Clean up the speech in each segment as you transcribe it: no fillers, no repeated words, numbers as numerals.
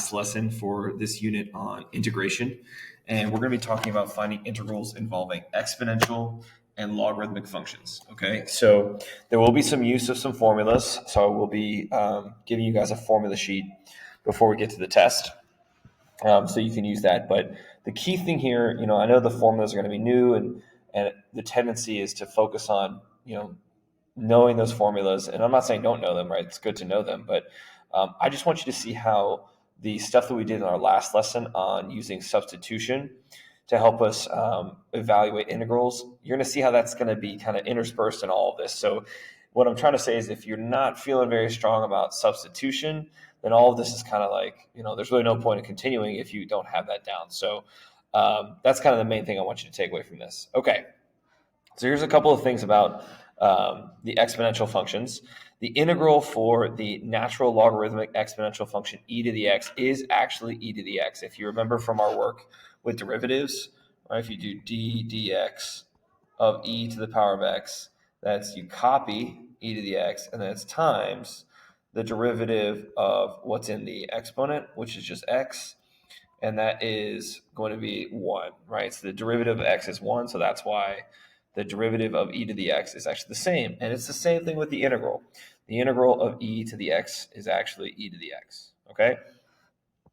last lesson for this unit on integration. And we're going to be talking about finding integrals involving exponential and logarithmic functions. Okay, so there will be some use of some formulas. So I will be giving you guys a formula sheet before we get to the test. So you can use that. But the key thing here, I know the formulas are going to be new, and the tendency is to focus on, knowing those formulas. And I'm not saying don't know them, right? It's good to know them. But I just want you to see how the stuff that we did in our last lesson on using substitution to help us evaluate integrals, you're going to see how that's going to be kind of interspersed in all of this. So what I'm trying to say is if you're not feeling very strong about substitution, then all of this is kind of like, there's really no point in continuing if you don't have that down. So that's kind of the main thing I want you to take away from this. Okay, so here's a couple of things about the exponential functions. The integral for the natural logarithmic exponential function e to the x is actually e to the x. If you remember from our work with derivatives, right, if you do d dx of e to the power of x, that's you copy e to the x, and then it's times the derivative of what's in the exponent, which is just x, and that is going to be 1, right? So the derivative of x is 1, so that's why the derivative of e to the x is actually the same. And it's the same thing with the integral. The integral of e to the x is actually e to the x, okay?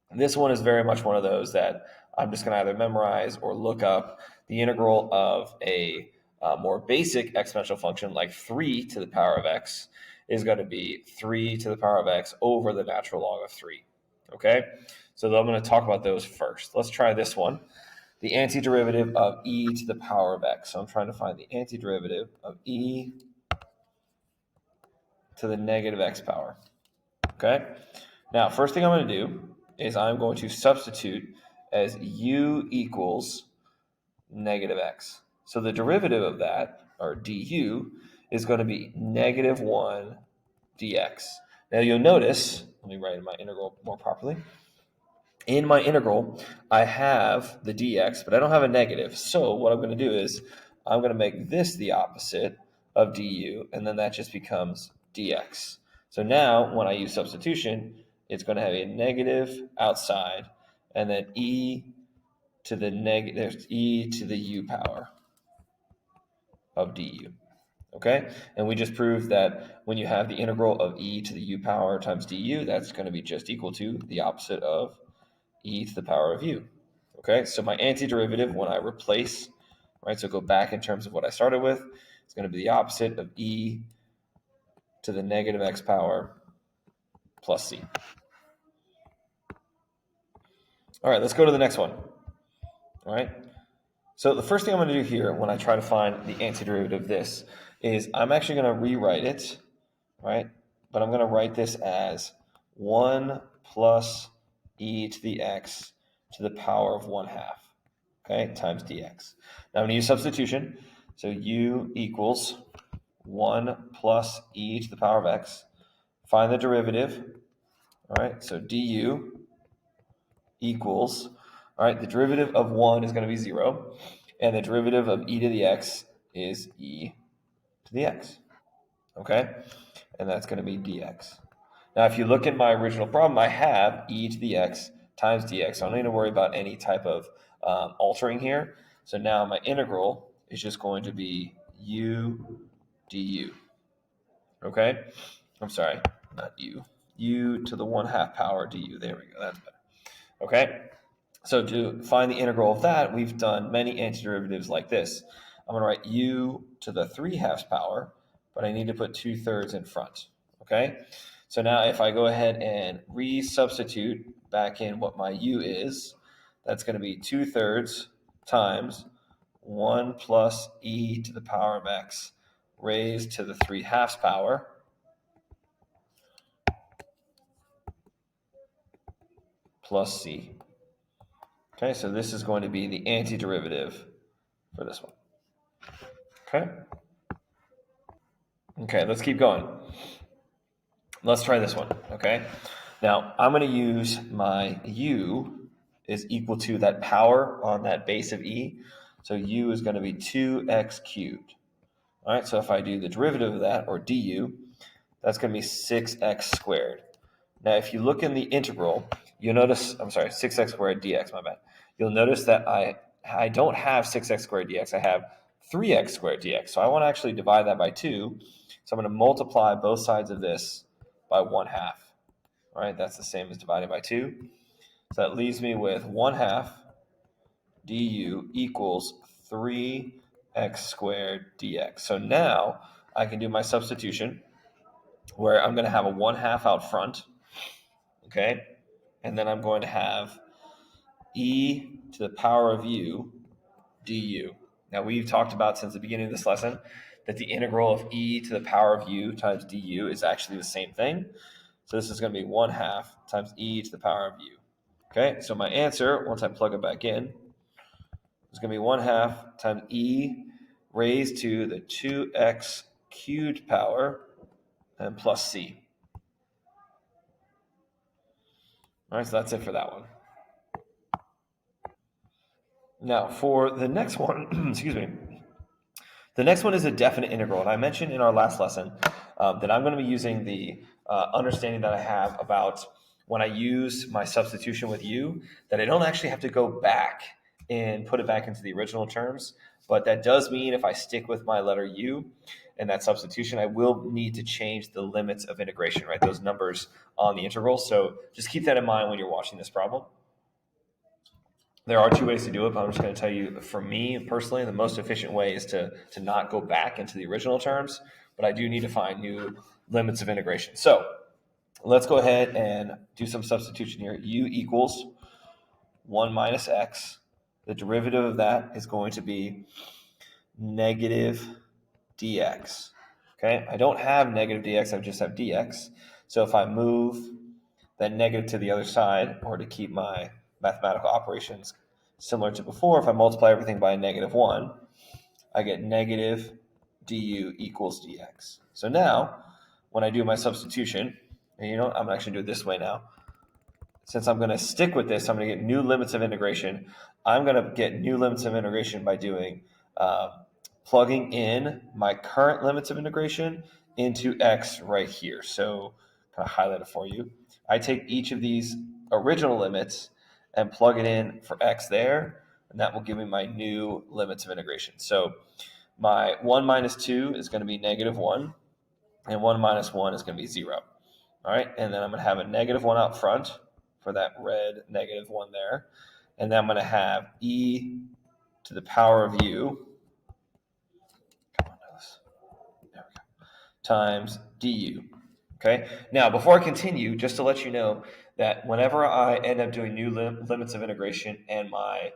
And this one is very much one of those that I'm just going to either memorize or look up. The integral of a more basic exponential function like 3 to the power of x is going to be 3 to the power of x over the natural log of 3, okay? So I'm going to talk about those first. Let's try this one. The antiderivative of e to the power of x. So I'm trying to find the antiderivative of e to the negative x power, okay? Now, first thing I'm going to do is I'm going to substitute as u equals negative x. So the derivative of that, or du, is going to be negative 1 dx. Now you'll notice, let me write my integral more properly. In my integral, I have the dx, but I don't have a negative. So what I'm going to do is I'm going to make this the opposite of du, and then that just becomes dx. So now when I use substitution, it's going to have a negative outside, and then e to the u power of du. Okay, and we just proved that when you have the integral of e to the u power times du, that's going to be just equal to the opposite of e to the power of u. Okay, so my antiderivative when I replace, right, so go back in terms of what I started with, it's going to be the opposite of e to the negative x power plus c. All right, let's go to the next one. All right, so the first thing I'm going to do here when I try to find the antiderivative of this is I'm actually going to rewrite it, right? But I'm going to write this as 1 plus e to the x to the power of 1/2, okay, times dx. Now I'm going to use substitution. So u equals 1 plus e to the power of x. Find the derivative. All right, so du equals, all right, the derivative of 1 is going to be 0, and the derivative of e to the x is e to the x, okay? And that's going to be dx. Now, if you look at my original problem, I have e to the x times dx. So I don't need to worry about any type of altering here. So now my integral is just going to be u du, okay? I'm sorry, not u. U to the 1/2 power du. There we go, that's better. Okay, so to find the integral of that, we've done many antiderivatives like this. I'm going to write u to the 3/2 power, but I need to put 2/3 in front. Okay, so now if I go ahead and resubstitute back in what my u is, that's going to be 2/3 times 1 plus e to the power of x raised to the 3/2 power plus c. Okay, so this is going to be the antiderivative for this one. Okay, let's keep going. Let's try this one, okay? Now, I'm going to use my u is equal to that power on that base of e. So u is going to be 2x cubed. All right, so if I do the derivative of that, or du, that's going to be 6x squared. Now, if you look in the integral, you'll notice, I'm sorry, 6x squared dx, my bad. You'll notice that I don't have 6x squared dx, I have 3x squared dx. So I want to actually divide that by 2. So I'm going to multiply both sides of this by 1/2. All right, that's the same as dividing by 2. So that leaves me with 1/2 du equals 3x squared dx. So now I can do my substitution where I'm going to have a 1/2 out front, okay? And then I'm going to have e to the power of u du. Now we've talked about since the beginning of this lesson that the integral of e to the power of u times du is actually the same thing. So this is going to be 1/2 times e to the power of u. Okay, so my answer, once I plug it back in, is going to be 1/2 times e raised to the 2x cubed power and plus c. All right, so that's it for that one. Now, for the next one, excuse me, the next one is a definite integral. And I mentioned in our last lesson that I'm going to be using the understanding that I have about when I use my substitution with u, that I don't actually have to go back and put it back into the original terms. But that does mean if I stick with my letter u and that substitution, I will need to change the limits of integration, right? Those numbers on the integral. So just keep that in mind when you're watching this problem. There are 2 ways to do it, but I'm just going to tell you, for me personally, the most efficient way is to not go back into the original terms, but I do need to find new limits of integration. So let's go ahead and do some substitution here. U equals 1 minus x. The derivative of that is going to be negative dx. Okay, I don't have negative dx, I just have dx. So if I move that negative to the other side, or to keep my mathematical operations similar to before, if I multiply everything by -1, I get negative du equals dx. So now, when I do my substitution, and I'm actually doing it this way now. Since I'm going to stick with this, I'm going to get new limits of integration. I'm going to get new limits of integration by doing plugging in my current limits of integration into x right here. So kind of highlight it for you. I take each of these original limits and plug it in for x there, and that will give me my new limits of integration. So my 1 minus 2 is going to be -1, and 1 minus 1 is going to be 0. All right, and then I'm going to have a -1 out front for that red -1 there. And then I'm going to have e to the power of u, there we go, times du. Okay, now before I continue, just to let you know that whenever I end up doing new limits of integration and my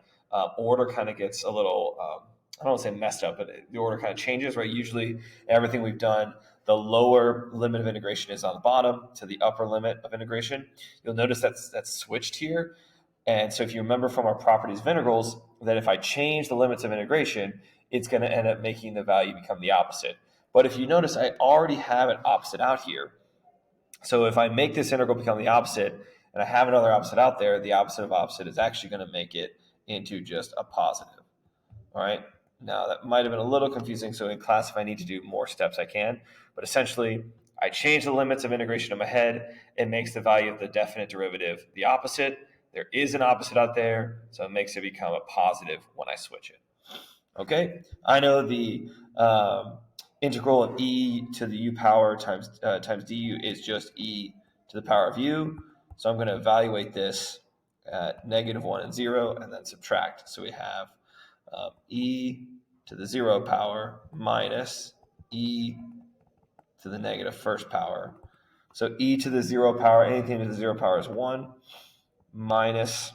order kind of gets a little, I don't want to say messed up, but the order kind of changes, right? Usually everything we've done, the lower limit of integration is on the bottom to the upper limit of integration. You'll notice that's switched here. And so if you remember from our properties of integrals, that if I change the limits of integration, it's going to end up making the value become the opposite. But if you notice, I already have an opposite out here. So if I make this integral become the opposite, and I have another opposite out there, the opposite of opposite is actually going to make it into just a positive. All right. Now, that might have been a little confusing, so in class, if I need to do more steps, I can. But essentially, I change the limits of integration in my head. It makes the value of the definite derivative the opposite. There is an opposite out there, so it makes it become a positive when I switch it. Okay? I know the integral of e to the u power times du is just e to the power of u. So I'm going to evaluate this at -1 and 0, and then subtract. So we have e to the 0 power minus e to the -1st power. So e to the 0 power, anything to the 0 power is 1, minus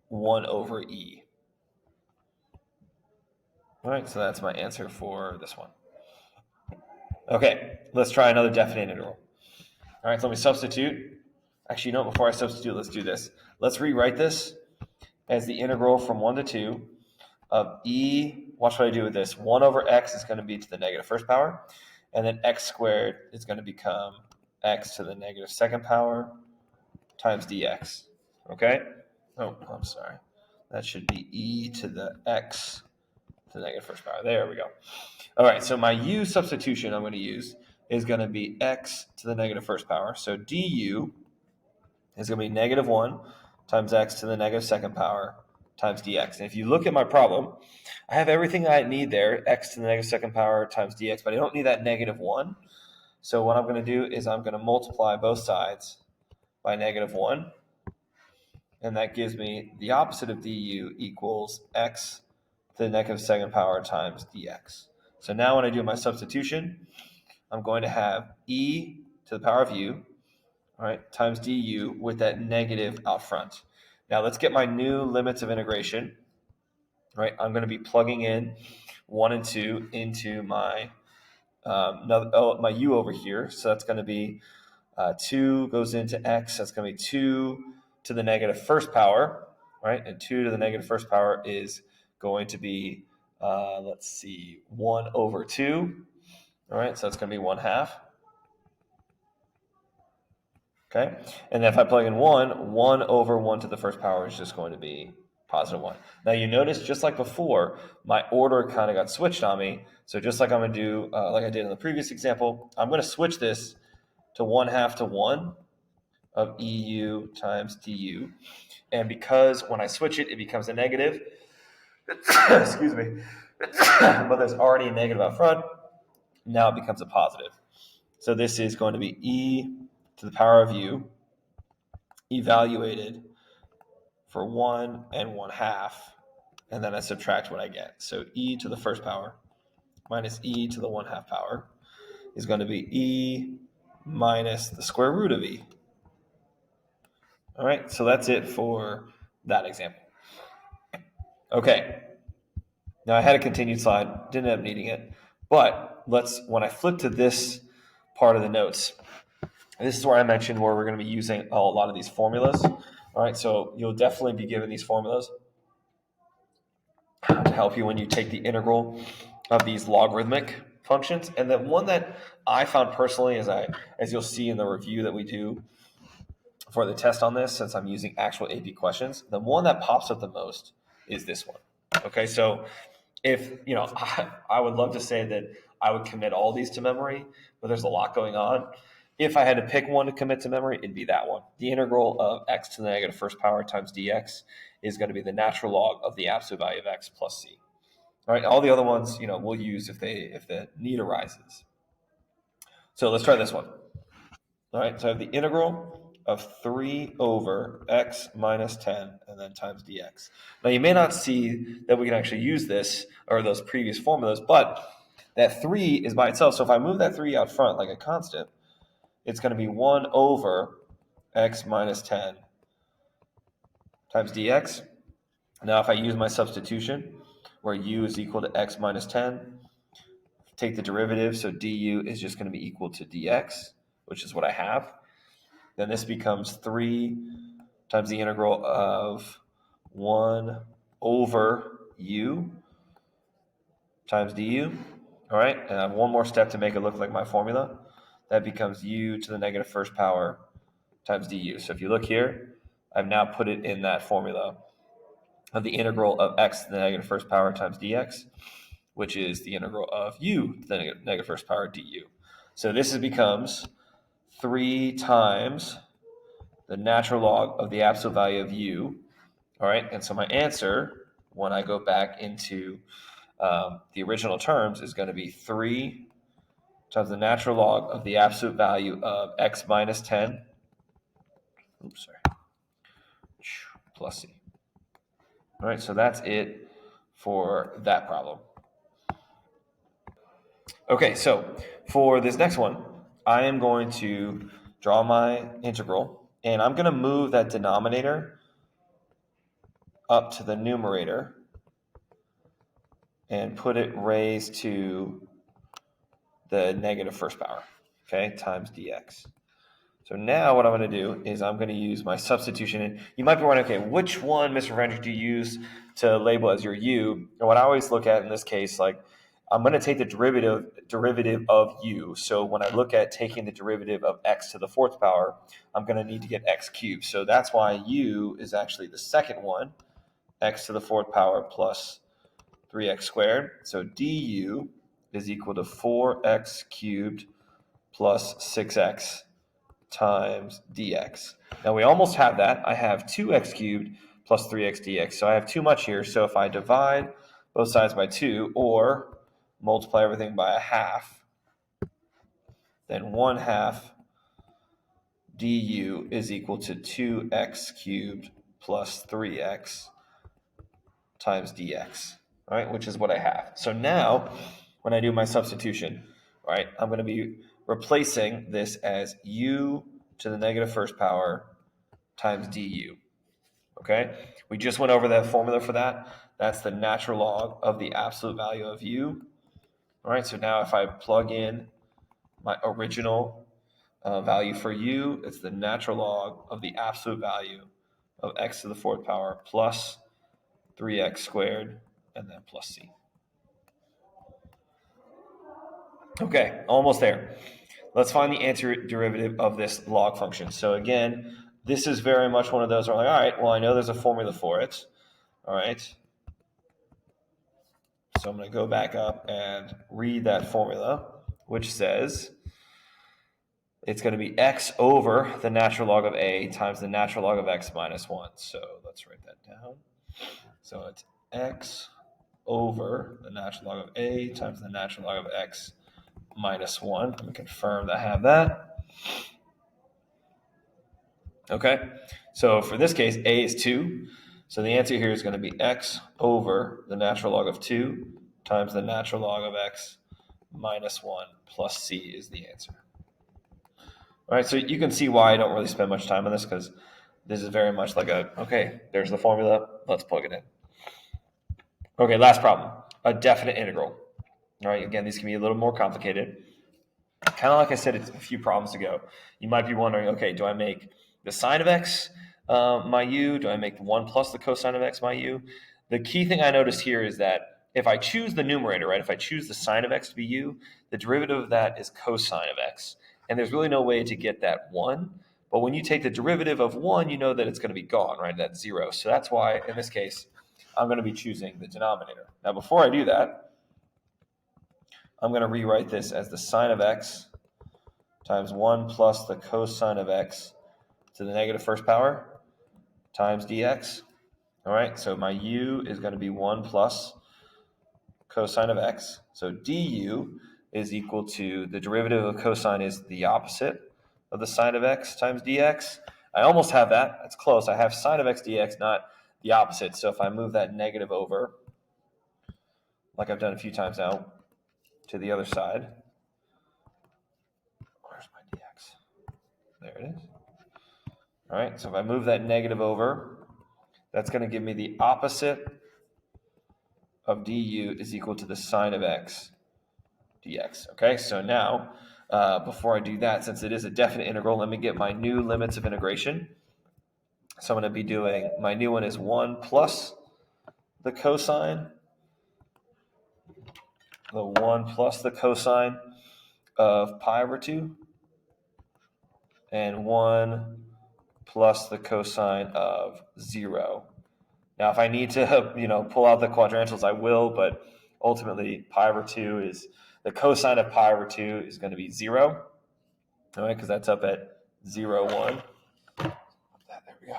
1 over e. All right, so that's my answer for this one. Okay, let's try another definite integral. All right, so let me substitute. Actually, before I substitute, let's do this. Let's rewrite this as the integral from 1 to 2 of e, watch what I do with this. 1 over x is going to be to the -1st power, and then x squared is going to become x to the -2nd power times dx. Okay? Oh, I'm sorry. That should be e to the x to the -1st power. There we go. All right, so my u substitution I'm going to use is going to be x to the -1st power. So du is going to be negative 1 times x to the negative second power times dx. And if you look at my problem, I have everything I need there, x to the negative second power times dx, but I don't need that negative 1. So what I'm going to do is I'm going to multiply both sides by negative 1. And that gives me the opposite of du equals x to the negative second power times dx. So now when I do my substitution, I'm going to have e to the power of u, all right, times du with that negative out front. Now let's get my new limits of integration. All right, I'm going to be plugging in 1 and 2 into my my u over here. So that's going to be 2 goes into x. That's going to be 2 to the negative first power, right? And 2 to the negative first power is going to be, 1 over 2. All right, so that's going to be 1/2. Okay, and then if I plug in 1 over 1 to the first power is just going to be positive 1. Now you notice, just like before, my order kind of got switched on me. So just like I'm going to do, like I did in the previous example, I'm going to switch this to 1/2 to 1 of EU times du. And because when I switch it, it becomes a negative, excuse me, but there's already a negative up front, now it becomes a positive. So this is going to be e to the power of u evaluated for 1 and 1/2, and then I subtract what I get. So e to the first power minus e to the 1/2 power is going to be e minus the square root of e. All right, so that's it for that example. Okay, now I had a continued slide, didn't end up needing it, but when I flip to this part of the notes, this is where I mentioned where we're going to be using a lot of these formulas. All right, so you'll definitely be given these formulas to help you when you take the integral of these logarithmic functions. And the one that I found personally, as you'll see in the review that we do for the test on this, since I'm using actual AP questions, the one that pops up the most is this one. Okay, so if, I would love to say that I would commit all these to memory, but there's a lot going on. If I had to pick one to commit to memory, it'd be that one. The integral of x to the negative first power times dx is going to be the natural log of the absolute value of x plus c. All right, all the other ones, we'll use if the need arises. So let's try this one. All right, so I have the integral of 3 over x minus 10 and then times dx. Now you may not see that we can actually use this or those previous formulas, but that 3 is by itself. So if I move that 3 out front like a constant, it's going to be 1 over x minus 10 times dx. Now if I use my substitution, where u is equal to x minus 10, take the derivative, so du is just going to be equal to dx, which is what I have. Then this becomes 3 times the integral of 1 over u times du. All right, and I have one more step to make it look like my formula. That becomes u to the negative first power times du. So if you look here, I've now put it in that formula of the integral of x to the negative first power times dx, which is the integral of u to the negative first power du. So this becomes 3 times the natural log of the absolute value of u. All right, and so my answer, when I go back into the original terms, is going to be 3 times the natural log of the absolute value of x minus 10, plus c. All right, so that's it for that problem. Okay, so for this next one, I am going to draw my integral, and I'm going to move that denominator up to the numerator and put it raised to the negative first power, okay, times dx. So now what I'm going to do is I'm going to use my substitution. And you might be wondering, okay, which one, Mr. Frederick, do you use to label as your u? And what I always look at in this case, like, I'm going to take the derivative of u. So when I look at taking the derivative of x to the fourth power, I'm going to need to get x cubed. So that's why u is actually the second one, x to the fourth power plus 3x squared. So du is equal to 4x cubed plus 6x times dx. Now we almost have that. I have 2x cubed plus 3x dx. So I have too much here. So if I divide both sides by 2 or multiply everything by a half, then 1/2 du is equal to 2x cubed plus 3x times dx, right? Which is what I have. So now when I do my substitution, right, I'm going to be replacing this as u to the negative first power times du. Okay, we just went over the formula for that. That's the natural log of the absolute value of u. All right, so now if I plug in my original value for u, it's the natural log of the absolute value of x to the fourth power plus 3x squared and then plus c. Okay, almost there. Let's find the antiderivative of this log function. So again, this is very much one of those where I'm like, all right, well, I know there's a formula for it. All right. So I'm going to go back up and read that formula, which says it's going to be x over the natural log of a times the natural log of x minus 1. So let's write that down. So it's x over the natural log of a times the natural log of x minus 1. Let me confirm that I have that. Okay, so for this case, a is 2. So the answer here is going to be x over the natural log of 2 times the natural log of x minus 1 plus c is the answer. All right, so you can see why I don't really spend much time on this, because this is very much like okay, there's the formula, let's plug it in. Okay, last problem, a definite integral. All right, again, these can be a little more complicated. Kind of like I said a few problems ago, you might be wondering, okay, do I make the sine of x my u? Do I make 1 plus the cosine of x my u? The key thing I noticed here is that if I choose the numerator, right, if I choose the sine of x to be u, the derivative of that is cosine of x. And there's really no way to get that 1. But when you take the derivative of 1, you know that it's going to be gone, right? That's 0. So that's why, in this case, I'm going to be choosing the denominator. Now, before I do that, I'm going to rewrite this as the sine of x times 1 plus the cosine of x to the negative first power times dx. All right, so my u is going to be 1 plus cosine of x. So du is equal to the derivative of cosine is the opposite of the sine of x times dx. I almost have that. That's close. I have sine of x dx, not the opposite. So if I move that negative over, like I've done a few times now, to the other side, where's my dx? There it is. All right, so if I move that negative over, that's going to give me the opposite of du is equal to the sine of x dx. Okay, so now, before I do that, since it is a definite integral, let me get my new limits of integration. So I'm going to be doing, my new one is 1 plus the cosine, the 1 plus the cosine of pi over 2, and 1 plus the cosine of 0. Now, if I need to, pull out the quadrantals, I will, but ultimately pi over 2 is, the cosine of pi over 2 is going to be 0, all right, because that's up at 0, 1. There we go.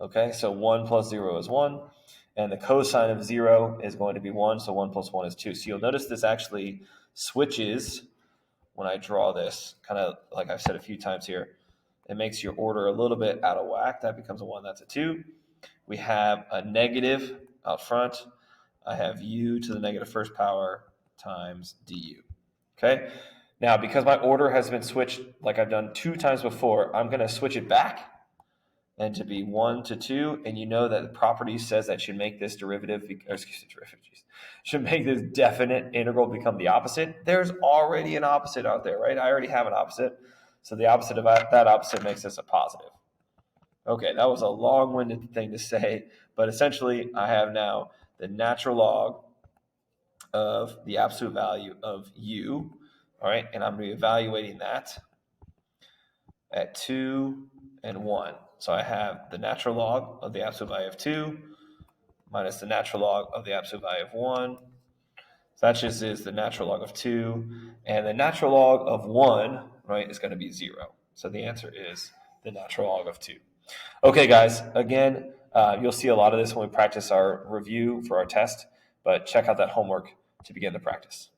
Okay, so 1 plus 0 is 1, and the cosine of 0 is going to be 1, so 1 plus 1 is 2. So you'll notice this actually switches when I draw this, kind of like I've said a few times here. It makes your order a little bit out of whack. That becomes a 1, that's a 2. We have a negative out front. I have u to the negative first power times du. Okay, now because my order has been switched like I've done 2 times before, I'm going to switch it back and to be 1 to 2, and you know that the property says that should make this should make this definite integral become the opposite. There's already an opposite out there, right? I already have an opposite, so the opposite of that opposite makes this a positive. Okay, that was a long-winded thing to say, but essentially I have now the natural log of the absolute value of u, all right, and I'm reevaluating that at 2 and 1. So I have the natural log of the absolute value of 2 minus the natural log of the absolute value of 1. So that just is the natural log of 2. And the natural log of 1, right, is going to be 0. So the answer is the natural log of 2. Okay, guys, again, you'll see a lot of this when we practice our review for our test, but check out that homework to begin the practice.